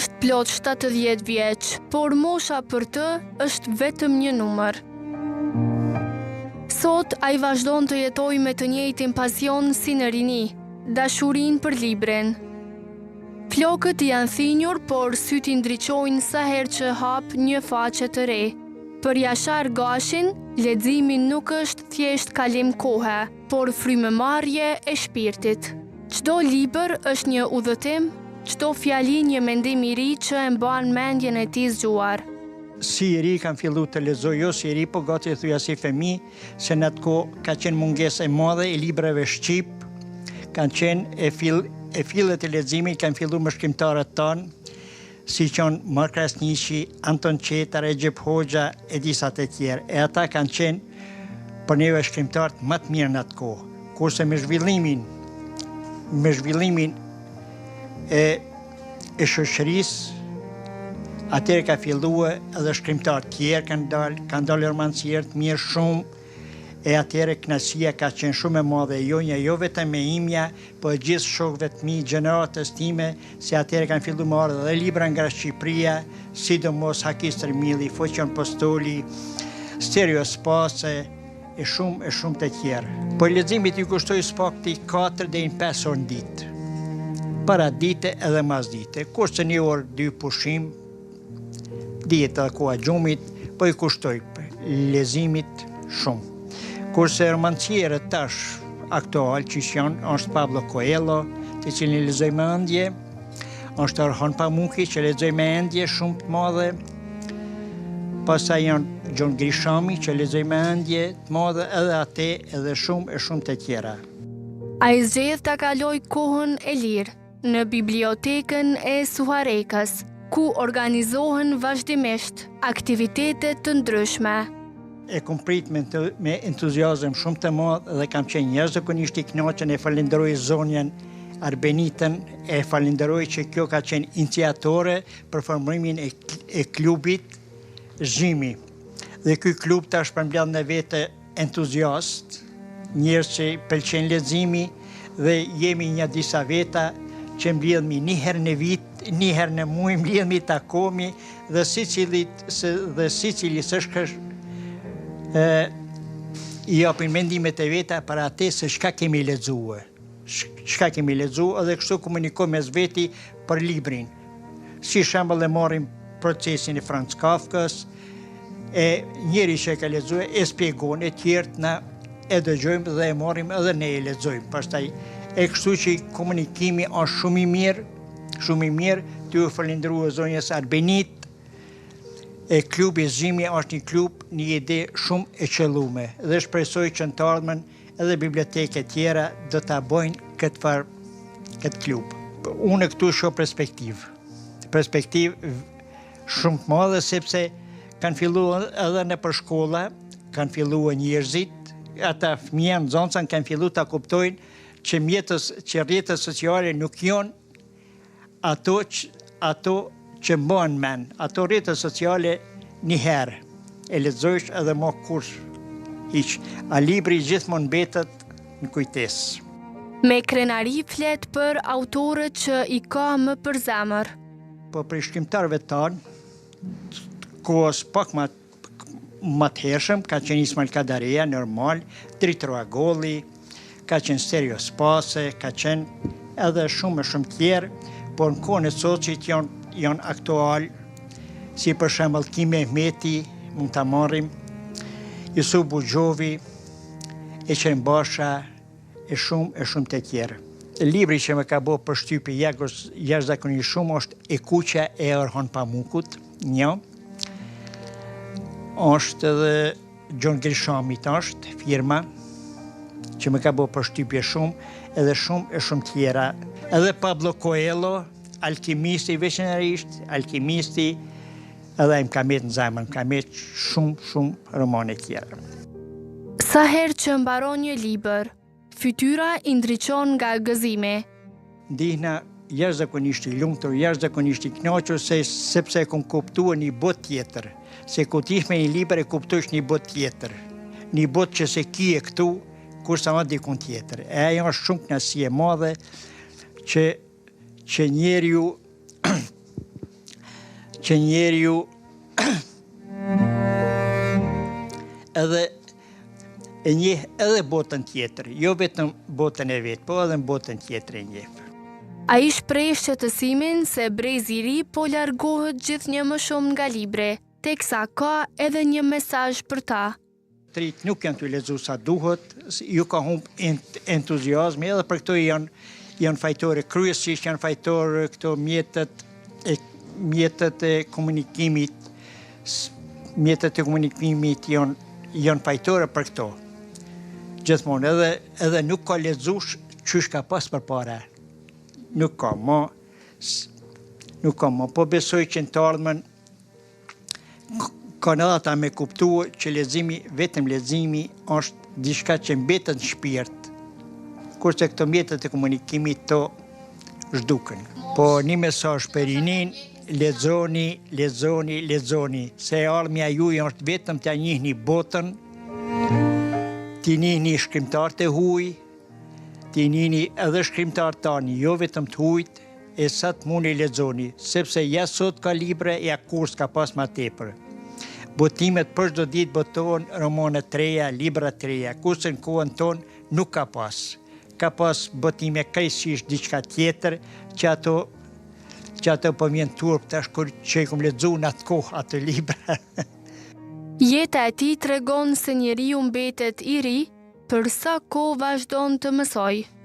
është plot 70 vjeç, por mosha për të është vetëm një numër. Sot ai vazhdon të jetojë me të njëjtin pasion si në rini, dashurinë për librin. Flokët janë thinjur, por syt i ndriçojnë sa herë që hap një faqe të re. Për Jashar Gashin, leximi nuk është thjesht kalim kohe, por frymëmarrje e shpirtit. Çdo libër është një udhëtim, çdo fjali një mendim i ri që e mban mendjen e tij zgjuar. Si i ri kam fillu të lexoj, jo si i ri, po gati thuja si fëmijë, se në atë kohë ka qenë mungesë e madhe e librave shqip, kanë qenë e fillet e leximit kanë fillu me shkrimtarët tanë, si qënë Mar Krasniqi, Anton Qetar, Recep Hoxha e disa të tjerë. E ata kanë qenë për neve shkrimtarët më të mirë në atë kohë. Kurse me zhvillimin e shoqërisë, atëherë ka filluar edhe shkrimtarë tjerë kanë dalë romancier të mirë shumë, e atëherë kënaqësia ka qenë shumë e madhe, jo vetëm me imja, po e gjithë shokëve të mi, gjeneratës time, se atëherë kanë filluar me ardhur edhe libra nga Shqipëria, sidomos Haki Stërmilli, Foqion Postoli, Stereo Space e shumë të tjerë. Po leximit i kushtoi s'pakti 4 deri në 5 orë në ditë. Para dite edhe mas dite, kurse 1 orë 2 pushim, dihet edhe koha gjumit, po i kushtoj leximit shumë. Kurse romancierët tash aktual që janë, është Pablo Coelho, të cilin lexoj me ëndje, është Orhan Pamukhi që lexoj me ëndje shumë të madhe, pastaj janë Gjon Grishami që lexoj me ëndje të madhe, edhe atë edhe shumë të tjera. Ai zgjedh ta kaloj kohën e lirë në bibliotekën e Suharekës, ku organizohen vazhdimisht aktivitete të ndryshme. E kom prit me entuziazëm shumë të madh dhe kam qenë jashtëzakonisht i kënaqur, e falenderoj zonjën Arbenitën, e falenderoj që kjo ka qenë iniciatore për formimin e klubit Zhimi. Dhe ky klub tash përmbledh në vete entuziast, njerëz që pëlqen leximi dhe jemi një disa veta që mbledhemi një herë në vit, një herë në muaj mbledhemi, takohemi dhe sicili i japin mendimet e veta për atë se çka kemi lexuar. Çka kemi lexuar dhe kështu komunikojmë mes veti për librin. Si shembull e marrim procesin e Franz Kafkës, e njëri që ka lexuar e shpjegon, e tjerë na e dëgjojmë dhe e marrim edhe ne e lexojmë. Pastaj e kështu që komunikimi është shumë i mirë, ty u falenderoj zonjës Arbenit. E klubi Zhimi është një klub, një ide shumë e qellume dhe shpresoj që në të ardhmen edhe biblioteke tjera do ta bojnë këtë klub. Unë këtu shoh perspektivë shumë të madhe, sepse kanë filluar edhe në për shkolla, kanë filluar njerëzit, ata fëmijë nxënësan kanë filluar ta kuptojnë që rrjetet sociale nuk janë ato që mban mend, ato rrjete sociale një herë e lexojsh edhe më kush hiç. A libri gjithmonë mbetet në kujtesë. Me krenari flet për autorët që i ka më për zemër. Po për shkrimtarëve tanë, kohës pak më të hershëm, ka qenë Ismail Kadareja, normal, Dritro Agolli, ka qenë Stereo Space, ka qenë edhe shumë tjerë, por në kohën e soçit janë aktual, si për shembull Kim Mehmeti, mund ta marrim, Yusuf Buxhovi, Eqen Basha, e shumë të tjerë. Libri që më ka bërë përshtypje jashtëzakonisht shumë është E kuqja e Orhan Pamukut, një. Është edhe Gjon Grishamit është firma që më ka bërë përshtypje shumë, edhe shumë tjera. Edhe Pablo Coelho, Alkimisti, veçanërisht Alkimisti, edhe më ka met në zemër, më ka met shumë romane tjera. Sa herë që mbaron një libër, fytyra i ndriçon nga gëzimi. Ndihna jashtëzakonisht i lumtur, jashtëzakonisht i kënaqur, sepse kam kuptuar një botë tjetër. Se kur ti me një libër e kuptosh një botë tjetër. Një botë që se ki e këtu, kurse ma dikun tjetër. E ajo është shumë kënaqësi e madhe që njeriu që njeriu edhe e njeh edhe botën tjetër, jo vetëm botën e vet, po edhe në botën tjetër e njeh. Ai shpreh shqetësimin se brezi i ri po largohet gjithnjë më shumë nga libre, teksa ka edhe një mesazh për ta. Trit nuk janë të lexu sa duhet, ju ka humb entuziazmi, edhe për këto janë fajtore kryesisht, janë fajtore këto mjetet e komunikimit, janë fajtore për këto. Gjithmonë, edhe nuk ka lexush qysh ka pas përpara. Nuk ka, po besoj që në të ardhmen kanë edhe ata me kuptu që vetëm leximi është diçka që mbetet në shpirt, kurse këto mjetet e komunikimit to zhduken. Po një mesazh për rinin, lexoni, se ardhmja juaj është vetëm t'ia njihni botën, t'i njihni shkrimtarët e huaj, t'i njihni edhe shkrimtarët tanë, jo vetëm t'huajt, e sa të mundi lexoni, sepse ja sot ka libre, ja kur s'ka pas ma tepër. Botimet për çdo ditë botohen romane të reja, libra të reja, kurse në kohën tonë nuk ka pas. Ka pas botime krejtësisht diçka tjetër, që ato po vjen turp tash kur që i kom lexuar në atë kohë atë libra. Jeta e tij tregon se njeriu mbetet i ri, për sa kohë vazhdon të mësojë.